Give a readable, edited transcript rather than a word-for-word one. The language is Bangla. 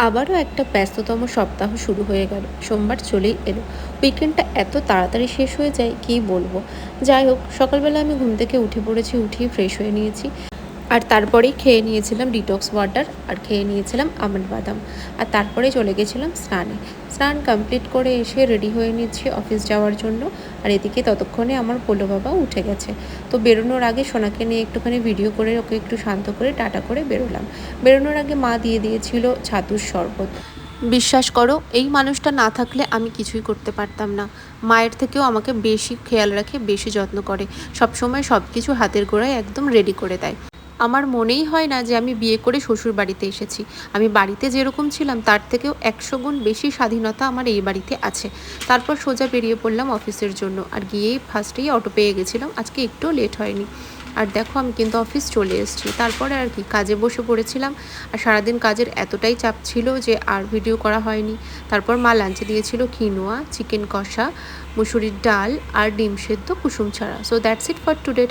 আবারও একটা ব্যস্ততম সপ্তাহ শুরু হয়ে গেল। সোমবার চলেই এলো। উইকেন্ডটা এত তাড়াতাড়ি শেষ হয়ে যায় কী বলবো। যাই হোক, সকালবেলা আমি ঘুম থেকে উঠে পড়েছি, উঠেই ফ্রেশ হয়ে নিয়েছি। আর তারপরেই খেয়ে নিয়েছিলাম ডিটক্স ওয়াটার, আর খেয়ে নিয়েছিলাম আমন্ড বাদাম। আর তারপরে চলে গেছিলাম স্নানে। স্নান কমপ্লিট করে এসে রেডি হয়ে নিচ্ছি অফিস যাওয়ার জন্য। আর এদিকে ততক্ষণে আমার পোলো বাবা উঠে গেছে। তো বেরোনোর আগে সোনাকে নিয়ে একটুখানি ভিডিও করে ওকে একটু শান্ত করে টাটা করে বেরোলাম। বেরোনোর আগে মা দিয়ে দিয়েছিল ছাতুর শরবত। বিশ্বাস করো, এই মানুষটা না থাকলে আমি কিছুই করতে পারতাম না। মায়ের থেকেও আমাকে বেশি খেয়াল রাখে, বেশি যত্ন করে। সবসময় সব কিছু হাতের গোড়ায় একদম রেডি করে দেয়। আমার মনেই হয় না যে আমি বিয়ে করে শ্বশুর বাড়িতে এসেছি। আমি বাড়িতে যেরকম ছিলাম তার থেকেও 100 গুণ বেশি স্বাধীনতা আমার এই বাড়িতে আছে। তারপর সোজা বেরিয়ে পড়লাম অফিসের জন্য। আর গিয়েই ফার্স্টেই অটো পেয়ে গেছিলাম, আজকে একটুও লেট হয়নি। আর দেখো, আমি কিন্তু অফিস চলে এসেছি। তারপরে আর কি, কাজে বসে পড়েছিলাম। আর সারাদিন কাজের এতটাই চাপ ছিল যে আর ভিডিও করা হয়নি। তারপর মা লাঞ্চে দিয়েছিল কিনোয়া, চিকেন কষা, মুসুরির ডাল আর ডিম সেদ্ধ কুসুম ছাড়া। So that's it for today.